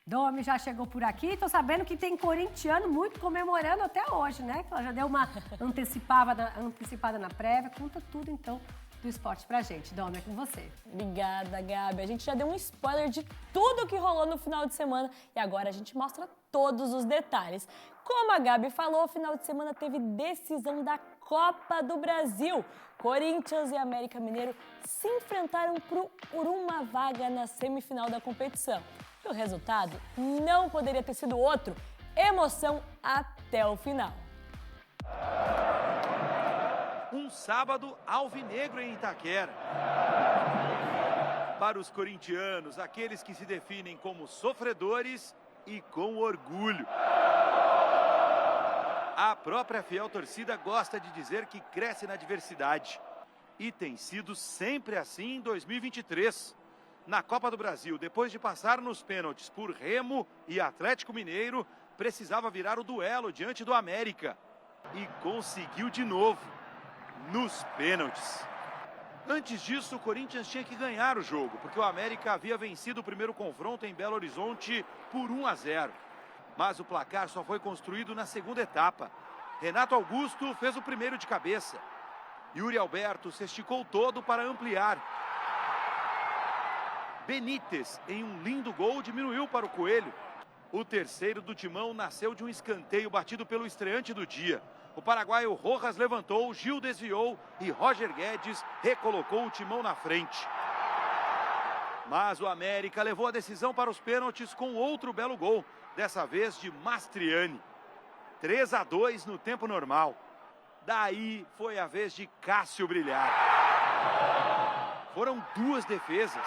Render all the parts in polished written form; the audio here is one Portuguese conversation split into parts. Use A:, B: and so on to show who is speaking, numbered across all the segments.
A: Domi já chegou por aqui, tô sabendo que tem corintiano muito comemorando até hoje, né? Ela já deu uma antecipada na prévia. Conta tudo, então, do esporte pra gente. Domi, é com você.
B: Obrigada, Gabi. A gente já deu um spoiler de tudo que rolou no final de semana e agora a gente mostra todos os detalhes. Como a Gabi falou, o final de semana teve decisão da Copa do Brasil. Corinthians e América Mineiro se enfrentaram por uma vaga na semifinal da competição. E o resultado não poderia ter sido outro. Emoção até o final.
C: Um sábado alvinegro em Itaquera. Para os corintianos, aqueles que se definem como sofredores e com orgulho. A própria fiel torcida gosta de dizer que cresce na adversidade. E tem sido sempre assim em 2023. Na Copa do Brasil, depois de passar nos pênaltis por Remo e Atlético Mineiro, precisava virar o duelo diante do América. E conseguiu de novo, nos pênaltis. Antes disso, o Corinthians tinha que ganhar o jogo, porque o América havia vencido o primeiro confronto em Belo Horizonte por 1-0. Mas o placar só foi construído na segunda etapa. Renato Augusto fez o primeiro de cabeça. Yuri Alberto se esticou todo para ampliar. Benítez, em um lindo gol, diminuiu para o Coelho. O terceiro do Timão nasceu de um escanteio batido pelo estreante do dia. O paraguaio Rojas levantou, Gil desviou e Roger Guedes recolocou o Timão na frente. Mas o América levou a decisão para os pênaltis com outro belo gol, dessa vez de Mastriani. 3-2 no tempo normal. Daí foi a vez de Cássio brilhar. Foram duas defesas.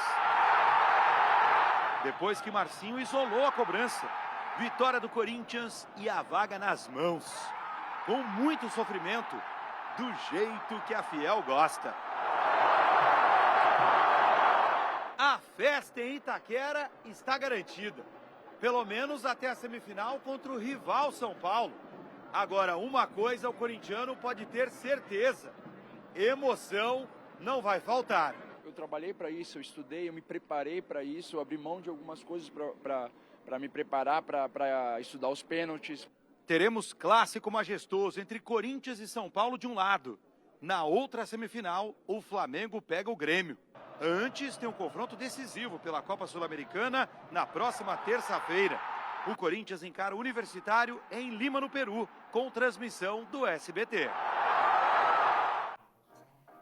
C: Depois que Marcinho isolou a cobrança. Vitória do Corinthians e a vaga nas mãos. Com muito sofrimento, do jeito que a fiel gosta. A festa em Itaquera está garantida. Pelo menos até a semifinal contra o rival São Paulo. Agora, uma coisa o corintiano pode ter certeza. Emoção não vai faltar.
D: Eu trabalhei para isso, eu estudei, eu me preparei para isso, eu abri mão de algumas coisas para me preparar, para estudar os pênaltis.
C: Teremos clássico majestoso entre Corinthians e São Paulo de um lado. Na outra semifinal, o Flamengo pega o Grêmio. Antes, tem um confronto decisivo pela Copa Sul-Americana na próxima terça-feira. O Corinthians encara o Universitário em Lima, no Peru, com transmissão do SBT.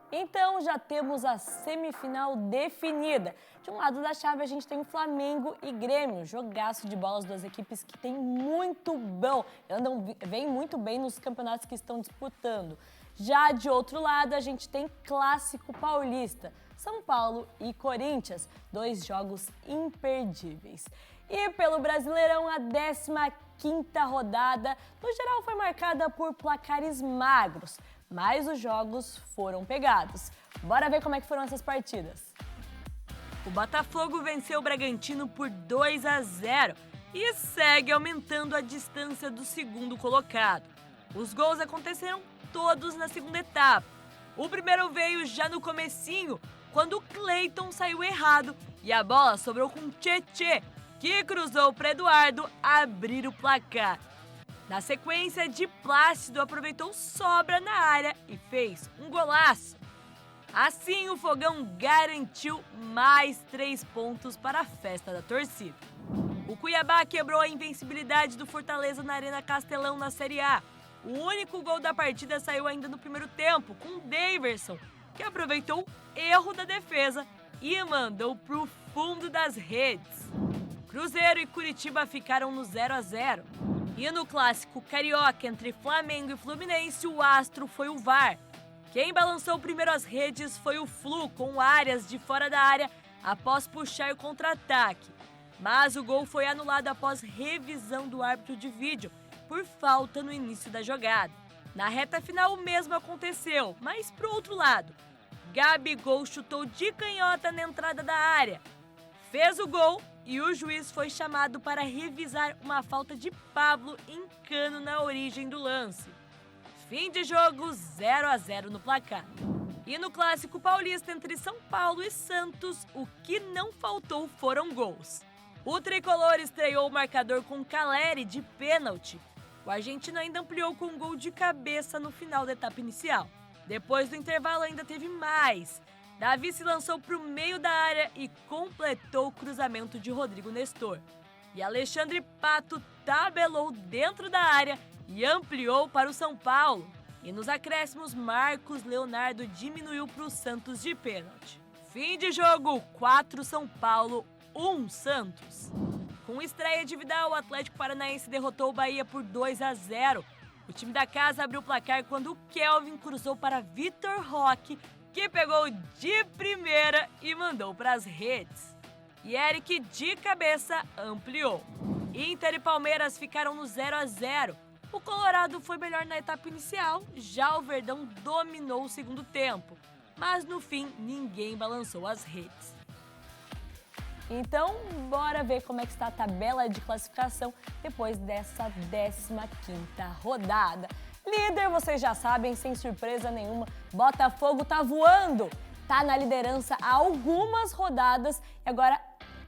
B: Então já temos a semifinal definida. De um lado da chave a gente tem Flamengo e Grêmio, jogaço de bola, as duas equipes que tem muito bom, vêm muito bem nos campeonatos que estão disputando. Já de outro lado a gente tem Clássico Paulista, São Paulo e Corinthians, dois jogos imperdíveis. E pelo Brasileirão, a 15ª rodada, no geral foi marcada por placares magros, mas os jogos foram pegados. Bora ver como é que foram essas partidas. O Botafogo venceu o Bragantino por 2-0 e segue aumentando a distância do segundo colocado. Os gols aconteceram todos na segunda etapa. O primeiro veio já no comecinho, quando o Cleiton saiu errado e a bola sobrou com Tchê, que cruzou para Eduardo abrir o placar. Na sequência, de Plácido aproveitou sobra na área e fez um golaço. Assim, o Fogão garantiu mais 3 pontos para a festa da torcida. O Cuiabá quebrou a invencibilidade do Fortaleza na Arena Castelão na Série A. O único gol da partida saiu ainda no primeiro tempo, com Daverson, que aproveitou o erro da defesa e mandou para o fundo das redes. Cruzeiro e Curitiba ficaram no 0-0. E no clássico carioca entre Flamengo e Fluminense, o astro foi o VAR. Quem balançou primeiro as redes foi o Flu, com Arias de fora da área após puxar o contra-ataque. Mas o gol foi anulado após revisão do árbitro de vídeo, por falta no início da jogada. Na reta final o mesmo aconteceu, mas pro outro lado. Gabigol chutou de canhota na entrada da área. Fez o gol e o juiz foi chamado para revisar uma falta de Pablo em Cano na origem do lance. Fim de jogo, 0-0 no placar. E no Clássico Paulista entre São Paulo e Santos, o que não faltou foram gols. O tricolor estreou o marcador com Caleri de pênalti. O argentino ainda ampliou com um gol de cabeça no final da etapa inicial. Depois do intervalo ainda teve mais. Davi se lançou para o meio da área e completou o cruzamento de Rodrigo Nestor. E Alexandre Pato tabelou dentro da área e ampliou para o São Paulo. E nos acréscimos, Marcos Leonardo diminuiu para o Santos de pênalti. Fim de jogo, 4 São Paulo, 1 Santos. Com estreia de Vidal, o Atlético Paranaense derrotou o Bahia por 2-0. O time da casa abriu o placar quando o Kelvin cruzou para Vitor Roque, que pegou de primeira e mandou para as redes. E Eric, de cabeça, ampliou. Inter e Palmeiras ficaram no 0-0. O Colorado foi melhor na etapa inicial, já o Verdão dominou o segundo tempo. Mas no fim, ninguém balançou as redes. Então, bora ver como é que está a tabela de classificação depois dessa 15ª rodada. Líder, vocês já sabem, sem surpresa nenhuma, Botafogo tá voando. Tá na liderança há algumas rodadas e agora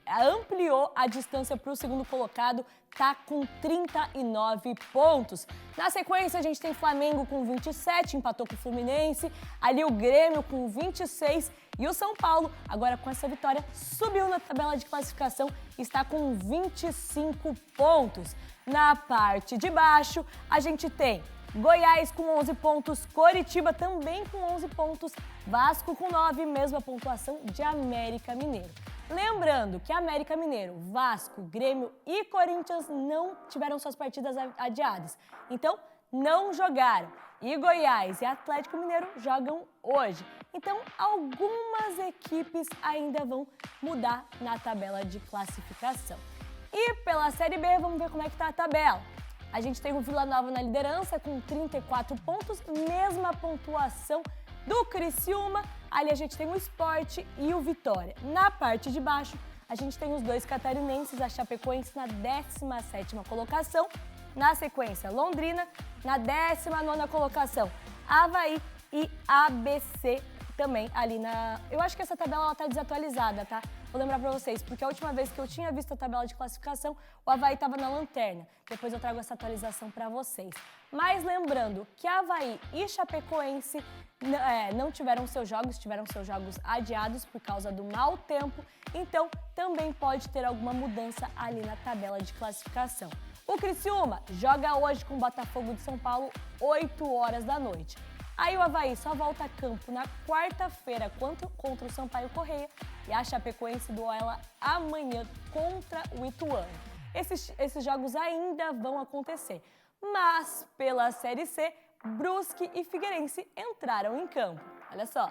B: ampliou a distância para o segundo colocado, tá com 39 pontos. Na sequência, a gente tem Flamengo com 27, empatou com o Fluminense, ali o Grêmio com 26 e o São Paulo, agora com essa vitória, subiu na tabela de classificação e está com 25 pontos. Na parte de baixo, a gente tem Goiás com 11 pontos, Coritiba também com 11 pontos, Vasco com 9, mesma pontuação de América Mineiro. Lembrando que América Mineiro, Vasco, Grêmio e Corinthians não tiveram suas partidas adiadas, então não jogaram. E Goiás e Atlético Mineiro jogam hoje. Então algumas equipes ainda vão mudar na tabela de classificação. E pela Série B, vamos ver como é que está a tabela. A gente tem o Vila Nova na liderança com 34 pontos, mesma pontuação do Criciúma. Ali a gente tem o Sport e o Vitória. Na parte de baixo, a gente tem os dois catarinenses, a Chapecoense na 17ª colocação. Na sequência, Londrina na 19ª colocação. Avaí e ABC também ali na... Eu acho que essa tabela está desatualizada, tá? Vou lembrar pra vocês, porque a última vez que eu tinha visto a tabela de classificação, o Avaí estava na lanterna. Depois eu trago essa atualização pra vocês. Mas lembrando que Avaí e Chapecoense não tiveram seus jogos adiados por causa do mau tempo, então também pode ter alguma mudança ali na tabela de classificação. O Criciúma joga hoje com o Botafogo de São Paulo, 8 horas da noite. Aí o Avaí só volta a campo na quarta-feira contra o Sampaio Corrêa e a Chapecoense duela amanhã contra o Ituano. Esses jogos ainda vão acontecer, mas pela Série C, Brusque e Figueirense entraram em campo. Olha só.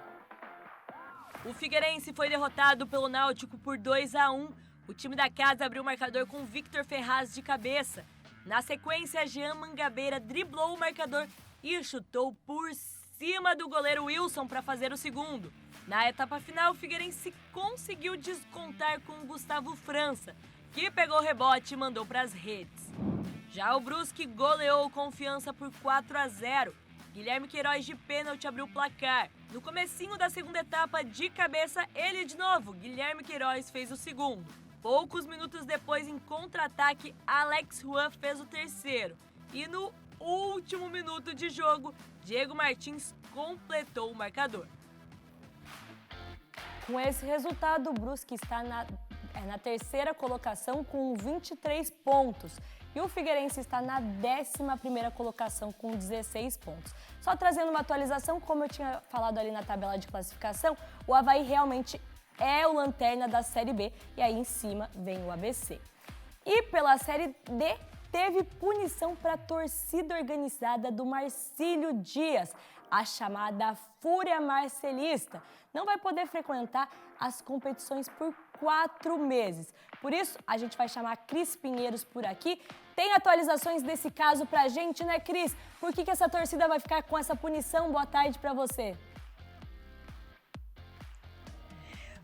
B: O Figueirense foi derrotado pelo Náutico por 2-1. O time da casa abriu o marcador com Victor Ferraz de cabeça. Na sequência, Jean Mangabeira driblou o marcador e chutou por cima do goleiro Wilson para fazer o segundo. Na etapa final, o Figueirense conseguiu descontar com Gustavo França, que pegou o rebote e mandou para as redes. Já o Brusque goleou o Confiança por 4-0. Guilherme Queiroz de pênalti abriu o placar. No comecinho da segunda etapa, de cabeça, ele de novo, Guilherme Queiroz fez o segundo. Poucos minutos depois, em contra-ataque, Alex Juan fez o terceiro. E no último minuto de jogo, Diego Martins completou o marcador. Com esse resultado, o Brusque está na terceira colocação com 23 pontos. E o Figueirense está na 11ª colocação com 16 pontos. Só trazendo uma atualização, como eu tinha falado ali na tabela de classificação, o Avaí realmente é o lanterna da Série B e aí em cima vem o ABC. E pela Série D, teve punição para a torcida organizada do Marcílio Dias, a chamada Fúria Marcelista. Não vai poder frequentar as competições por 4 meses. Por isso, a gente vai chamar Cris Pinheiros por aqui. Tem atualizações desse caso pra gente, né, Cris? Por que essa torcida vai ficar com essa punição? Boa tarde pra você.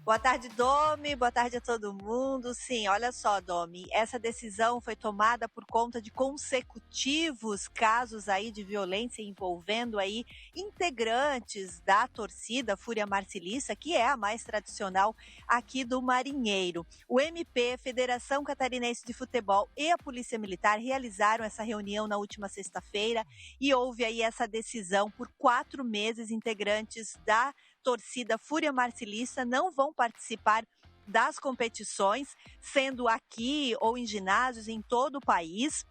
E: Boa tarde, Domi. Boa tarde a todo mundo. Sim, olha só, Domi, essa decisão foi tomada por conta de consecutivos casos aí de violência envolvendo aí integrantes da torcida Fúria Marcilista, que é a mais tradicional aqui do Marinheiro. O MP, Federação Catarinense de Futebol e a Polícia Militar realizaram essa reunião na última sexta-feira e houve aí essa decisão. Por 4 meses, integrantes da torcida Fúria Marcilista não vão participar das competições, sendo aqui ou em ginásios em todo o país,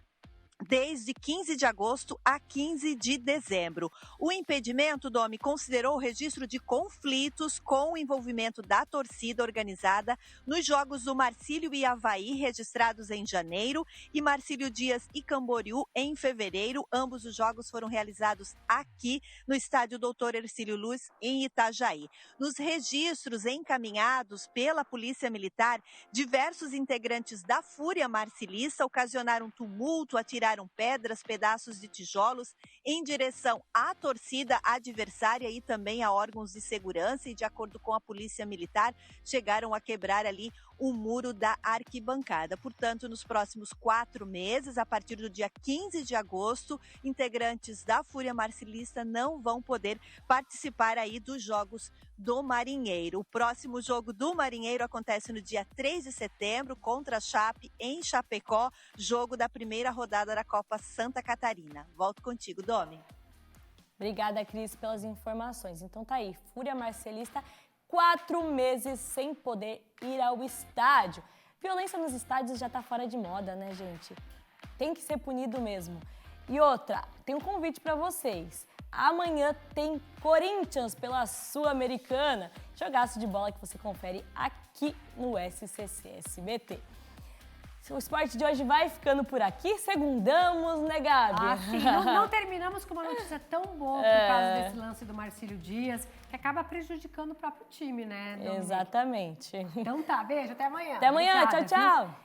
E: desde 15 de agosto a 15 de dezembro. O impedimento, Domi, considerou o registro de conflitos com o envolvimento da torcida organizada nos jogos do Marcílio e Avaí, registrados em janeiro, e Marcílio Dias e Camboriú em fevereiro. Ambos os jogos foram realizados aqui no estádio Doutor Hercílio Luz, em Itajaí. Nos registros encaminhados pela Polícia Militar, diversos integrantes da Fúria Marcilista ocasionaram tumulto, atiraram pedras, pedaços de tijolos em direção à torcida adversária e também a órgãos de segurança, e de acordo com a Polícia Militar, chegaram a quebrar ali o muro da arquibancada. Portanto, nos próximos 4 meses, a partir do dia 15 de agosto, integrantes da Fúria Marcilista não vão poder participar aí dos jogos do Marinheiro. O próximo jogo do Marinheiro acontece no dia 3 de setembro contra a Chape em Chapecó, jogo da primeira rodada da Copa Santa Catarina. Volto contigo, Domi.
B: Obrigada, Cris, pelas informações. Então tá aí, Fúria Marcilista, 4 meses sem poder ir ao estádio. Violência nos estádios já tá fora de moda, né, gente? Tem que ser punido mesmo. E outra, tem um convite para vocês. Amanhã tem Corinthians pela Sul-Americana. Jogaço de bola que você confere aqui no SCC SBT. O esporte de hoje vai ficando por aqui. Segundamos, né, Gabi?
A: Sim. Não terminamos com uma notícia tão boa por causa desse lance do Marcílio Dias, que acaba prejudicando o próprio time, né, Dominique?
B: Exatamente.
A: Então tá, beijo, até amanhã.
B: Até amanhã,
A: Obrigada,
B: tchau, tchau.
A: Viu?